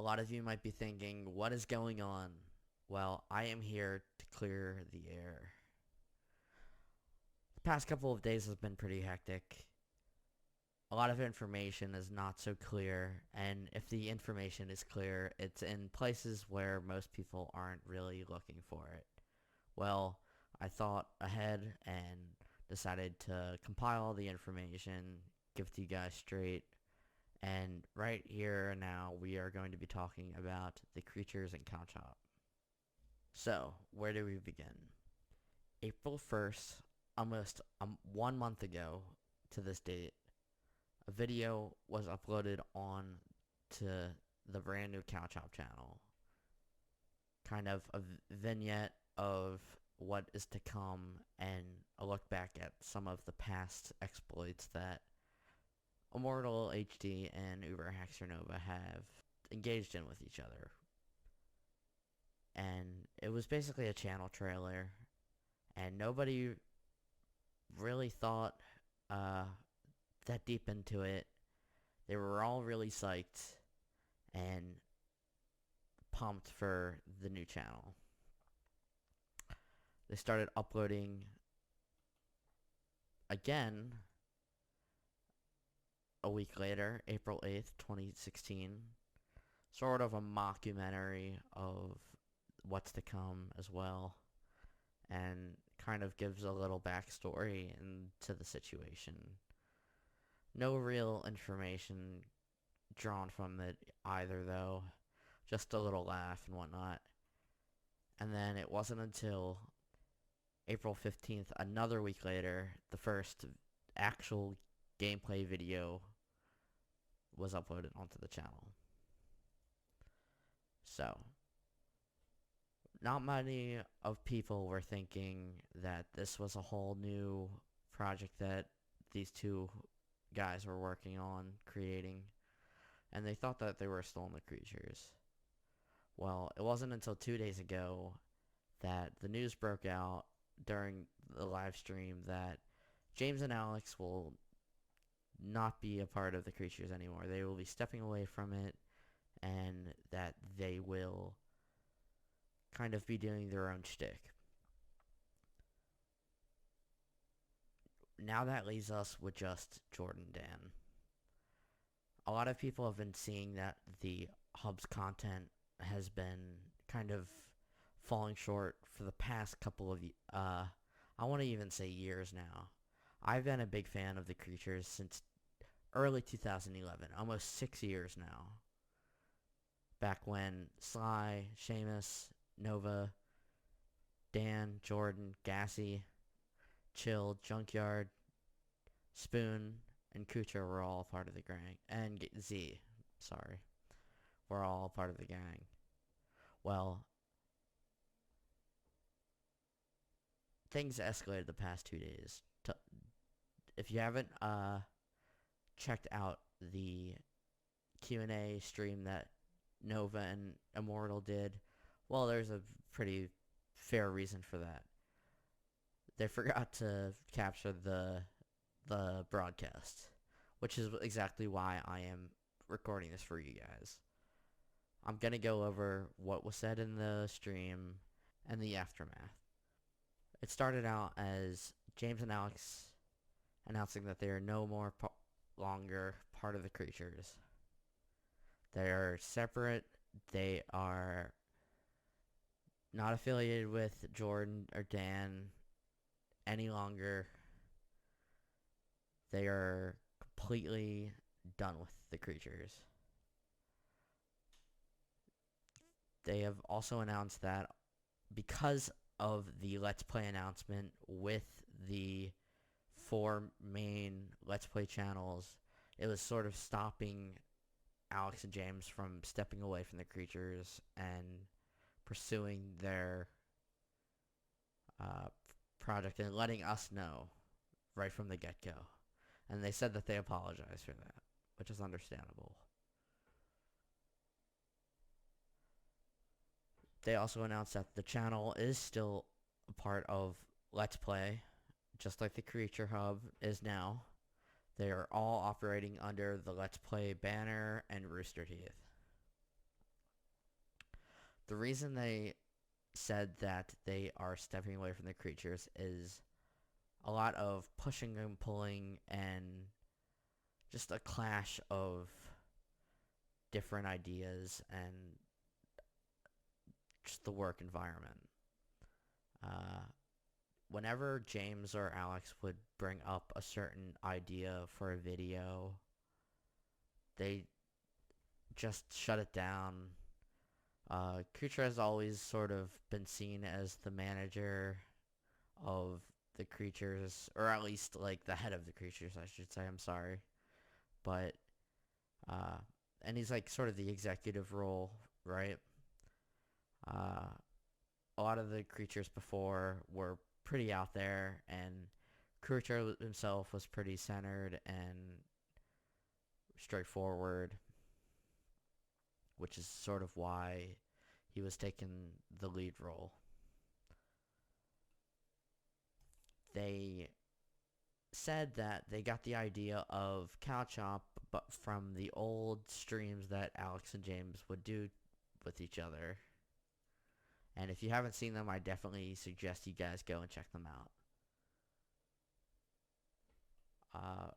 A lot of you might be thinking, what is going on? Well, I am here to clear the air. The past couple of days has been pretty hectic. A lot of information is not so clear, and if the information is clear, it's in places where most people aren't really looking for it. Well, I thought ahead and decided to compile the information, give it to you guys straight, and right here and now we are going to be talking about the creatures in Calchop. So, where do we begin? April 1st, almost 1 month ago to this date, a video was uploaded on to the brand new Calchop channel. Kind of a vignette of what is to come and a look back at some of the past exploits that Immortal HD and Uber Haxor Nova have engaged in with each other. And it was basically a channel trailer, and nobody really thought uh, that deep into it. They were all really psyched and pumped for the new channel. They started uploading again a week later, April 8th, 2016. Sort of a mockumentary of what's to come as well, and kind of gives a little backstory into the situation. No real information drawn from it either, though. Just a little laugh and whatnot. And then it wasn't until April 15th, another week later, the first actual gameplay video was uploaded onto the channel. So, not many of people were thinking that this was a whole new project that these two guys were working on creating, and they thought that they were still in the creatures. Well, it wasn't until 2 days ago that the news broke out during the live stream that James and Alex will not be a part of the creatures anymore. They will be stepping away from it, and that they will kind of be doing their own shtick. Now that leaves us with just Jordan Dan. A lot of people have been seeing that the hub's content has been kind of falling short for the past couple of I want to even say years now. I've been a big fan of the creatures since early 2011, almost 6 years now. Back when Sly, Seamus, Nova, Dan, Jordan, Gassy, Chill, Junkyard, Spoon, and Kucha were all part of the gang. And Z, sorry, were all part of the gang. Well, things escalated the past 2 days. If you haven't checked out the Q&A stream that Nova and Immortal did, well, there's a pretty fair reason for that. They forgot to capture the broadcast, which is exactly why I am recording this for you guys. I'm going to go over what was said in the stream and the aftermath. It started out as James and Alex announcing that they are no more longer part of the creatures. They are separate. They are not affiliated with Jordan or Dan any longer. They are completely done with the creatures. They have also announced that because of the Let's Play announcement with the 4 main Let's Play channels, it was sort of stopping Alex and James from stepping away from the creatures and pursuing their project and letting us know right from the get-go. And they said that they apologized for that, which is understandable. They also announced that the channel is still a part of Let's Play, just like the Creature Hub is now. They are all operating under the Let's Play banner and Rooster Teeth. The reason they said that they are stepping away from the creatures is a lot of pushing and pulling and just a clash of different ideas and just the work environment. Uh, Whenever James or Alex would bring up a certain idea for a video, they just shut it down. Kuchar has always sort of been seen as the manager of the creatures, or at least like the head of the creatures, I should say. I'm sorry, but uh, and he's like sort of the executive role, right? Uh, a lot of the creatures before were pretty out there, and Kuchar himself was pretty centered and straightforward, which is sort of why he was taking the lead role. They said that they got the idea of Cow Chomp but from the old streams that Alex and James would do with each other. And if you haven't seen them, I definitely suggest you guys go and check them out.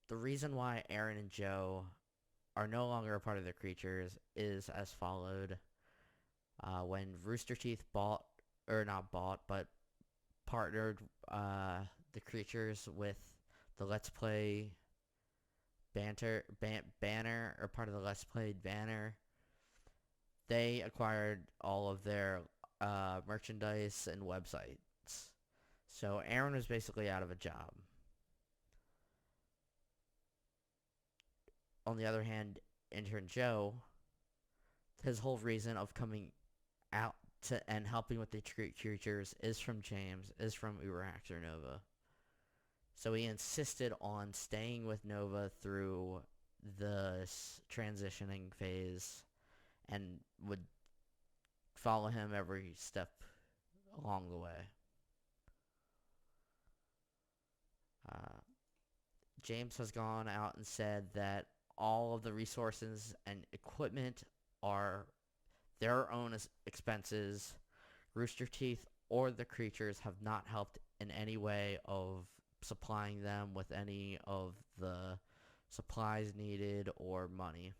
The reason why Aaron and Joe are no longer a part of the creatures is as followed. When Rooster Teeth bought, or not bought, but partnered the creatures with the Let's Play banner, or part of the Let's Play banner, they acquired all of their merchandise and websites. So Aaron was basically out of a job. On the other hand, intern Joe, his whole reason of coming out to and helping with the creatures is from James, is from Uberhacks or Nova. So he insisted on staying with Nova through the transitioning phase and would follow him every step along the way. James has gone out and said that all of the resources and equipment are their own expenses. Rooster Teeth or the creatures have not helped in any way of supplying them with any of the supplies needed or money.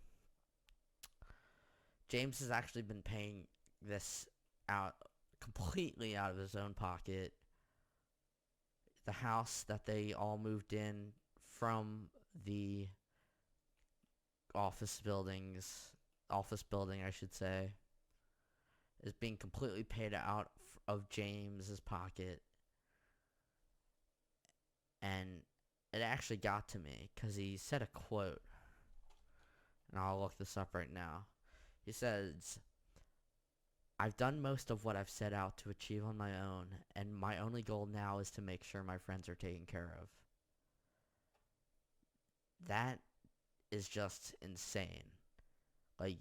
James has actually been paying this out completely out of his own pocket. The house that they all moved in from the office building, I should say, is being completely paid out of James's pocket. And it actually got to me because he said a quote, and I'll look this up right now. He says, "I've done most of what I've set out to achieve on my own, and my only goal now is to make sure my friends are taken care of." That is just insane. Like,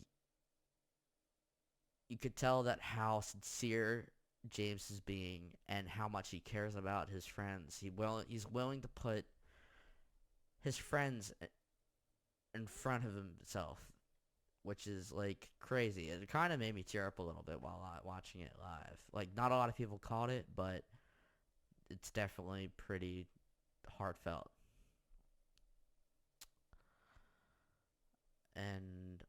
you could tell that how sincere James is being and how much he cares about his friends. He's willing to put his friends in front of himself, which is like crazy. It kind of made me tear up a little bit while watching it live. Like, not a lot of people caught it, but it's definitely pretty heartfelt. And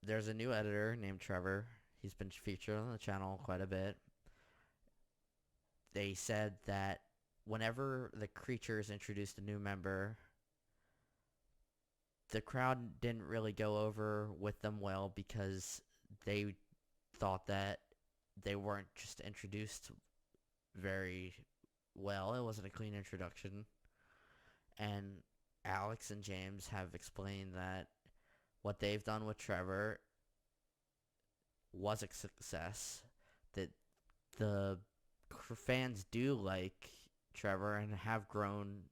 there's a new editor named Trevor. He's been featured on the channel quite a bit. They said that whenever the creatures introduced a new member, the crowd didn't really go over with them well because they thought that they weren't just introduced very well. It wasn't a clean introduction. And Alex and James have explained that what they've done with Trevor was a success, that the fans do like Trevor and have grown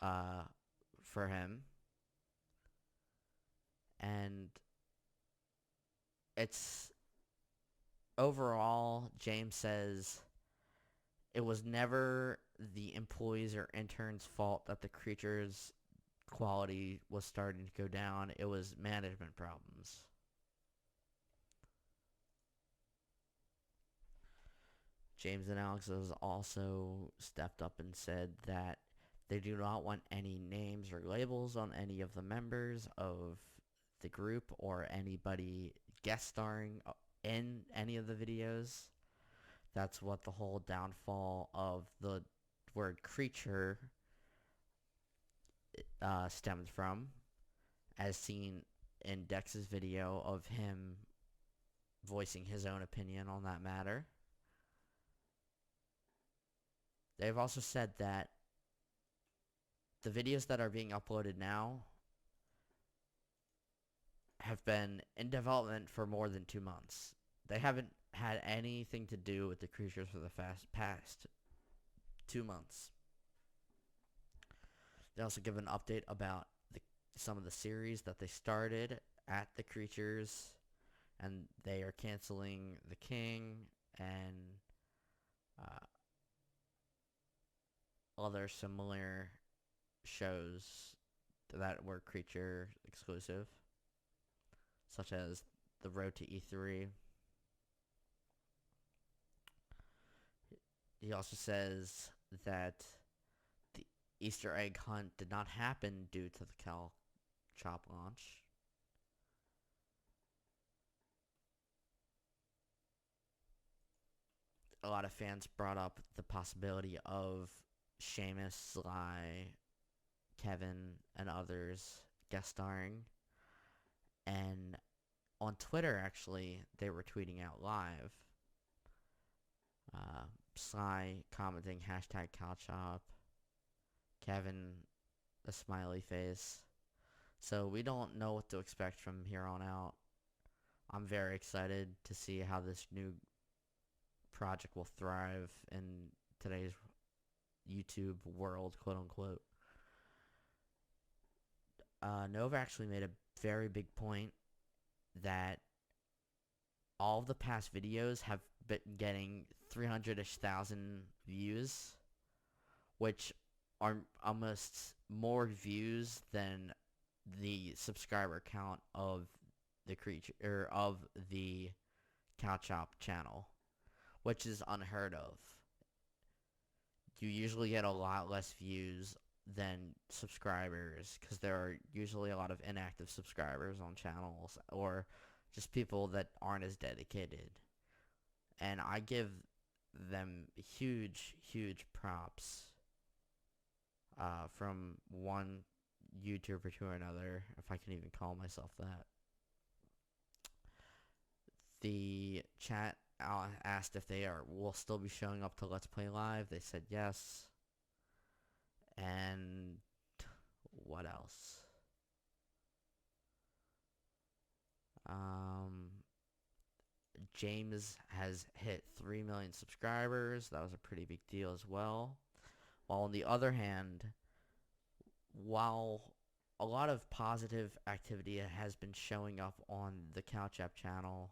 for him. And it's overall, James says, it was never the employees or interns' fault that the creatures' quality was starting to go down. It was management problems. James and Alex has also stepped up and said that they do not want any names or labels on any of the members of the group or anybody guest starring in any of the videos. That's what the whole downfall of the word creature stemmed from, as seen in Dex's video of him voicing his own opinion on that matter. They've also said that the videos that are being uploaded now have been in development for more than 2 months. They haven't had anything to do with the creatures for the past 2 months. They also give an update about some of the series that they started at the creatures, and they are canceling The King and other similar shows that were creature exclusive, such as The Road to E3. He also says that the Easter egg hunt did not happen due to the Cal Chop launch. A lot of fans brought up the possibility of Sheamus, Sly, Kevin, and others guest starring. And on Twitter, actually, they were tweeting out live. Sly commenting hashtag CalChop. Kevin, a smiley face. So we don't know what to expect from here on out. I'm very excited to see how this new project will thrive in today's YouTube world, quote unquote. Nova actually made a very big point that all of the past videos have been getting 300-ish thousand views, which are almost more views than the subscriber count of the creature of the Cow Chop channel, which is unheard of. You usually get a lot less views than subscribers because there are usually a lot of inactive subscribers on channels or just people that aren't as dedicated. And I give them huge props from one YouTuber to another, if I can even call myself that. The chat asked if they will still be showing up to Let's Play Live. They said yes. And what else? James has hit 3 million subscribers. That was a pretty big deal as well. While on the other hand, while a lot of positive activity has been showing up on the CouchApp channel,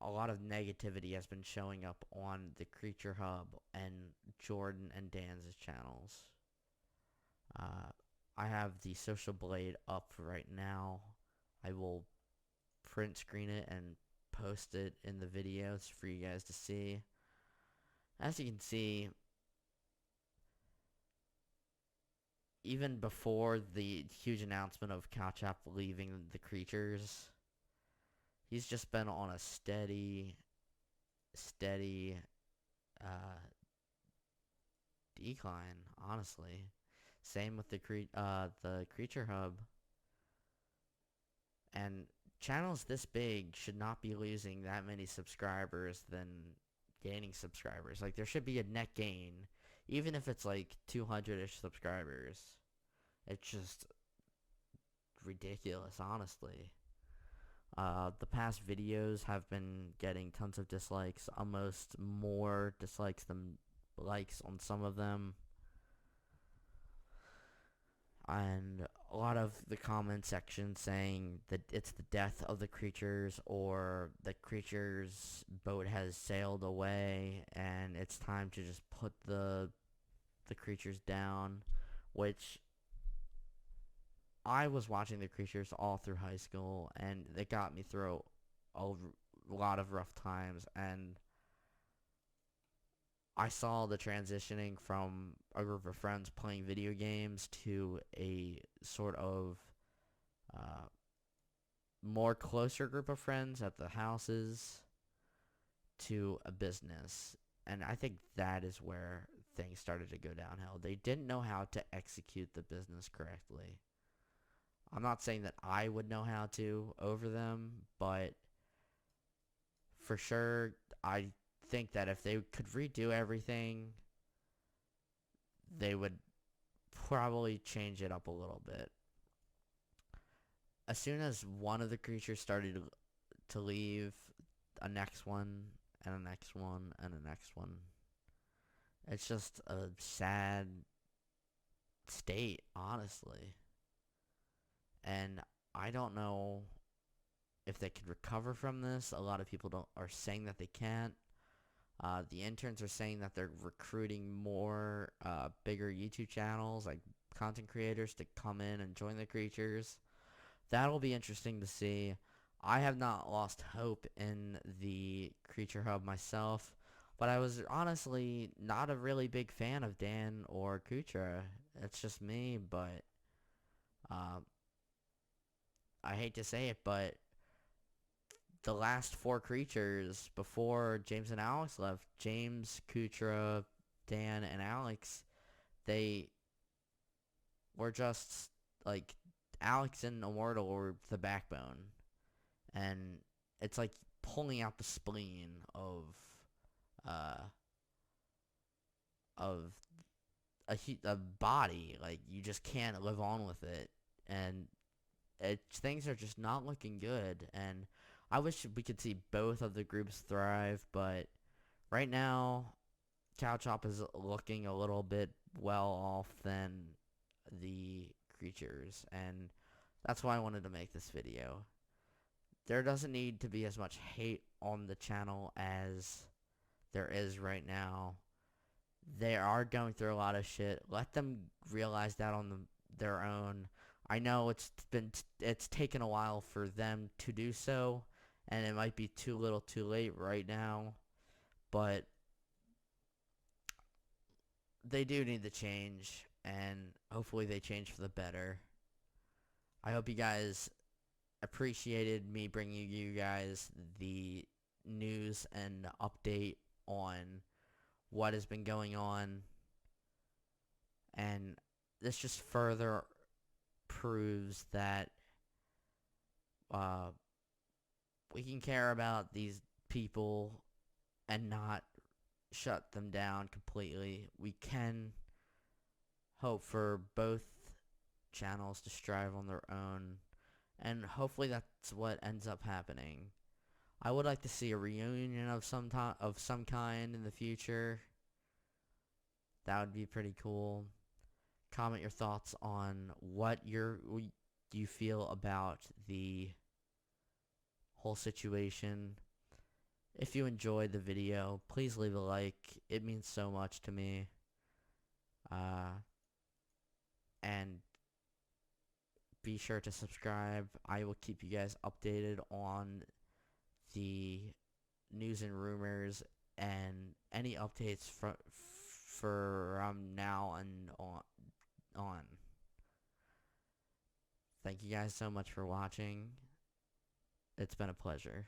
a lot of negativity has been showing up on the Creature Hub and Jordan and Dan's channels. I have the Social Blade up right now. I will print screen it and post it in the videos for you guys to see. As you can see, even before the huge announcement of CouchApp leaving the creatures, he's just been on a steady decline, honestly. Same with the Creature Hub. And channels this big should not be losing that many subscribers than gaining subscribers. Like, there should be a net gain, even if it's like 200-ish subscribers. It's just ridiculous, honestly. The past videos have been getting tons of dislikes, almost more dislikes than likes on some of them. And a lot of the comment section saying that it's the death of the creatures, or the creatures' boat has sailed away and it's time to just put the creatures down, which I was watching the creatures all through high school, and it got me through a lot of rough times, and I saw the transitioning from a group of friends playing video games to a sort of uh, more closer group of friends at the houses to a business. And I think that is where things started to go downhill. They didn't know how to execute the business correctly. I'm not saying that I would know how to over them, but for sure, I think that if they could redo everything, they would probably change it up a little bit. As soon as one of the creatures started to leave, a next one, and a next one, and a next one. It's just a sad state, honestly. And I don't know if they could recover from this. A lot of people don't are saying that they can't. The interns are saying that they're recruiting more bigger YouTube channels, like content creators, to come in and join the creatures. That'll be interesting to see. I have not lost hope in the Creature Hub myself, but I was honestly not a really big fan of Dan or Kutra. It's just me, but uh, I hate to say it, but the last four creatures before James and Alex left, James, Kutra, Dan, and Alex, they were just like Alex and Immortal were the backbone. And it's like pulling out the spleen uh of a body. Like, you just can't live on with it, and things are just not looking good. And I wish we could see both of the groups thrive, but right now Cow Chop is looking a little bit well off than the creatures, and that's why I wanted to make this video. There doesn't need to be as much hate on the channel as there is right now. They are going through a lot of shit. Let them realize that on their own. I know it's taken a while for them to do so, and it might be too little too late right now, but they do need to change, and hopefully they change for the better. I hope you guys appreciated me bringing you guys the news and update on what has been going on, and this just further proves that uh, we can care about these people and not shut them down completely. We can hope for both channels to strive on their own, and hopefully that's what ends up happening. I would like to see a reunion of some kind in the future. That would be pretty cool. Comment your thoughts on what you feel about the whole situation. If you enjoyed the video, please leave a like. It means so much to me. And be sure to subscribe. I will keep you guys updated on the news and rumors and any updates from now and on. Thank you guys so much for watching. It's been a pleasure.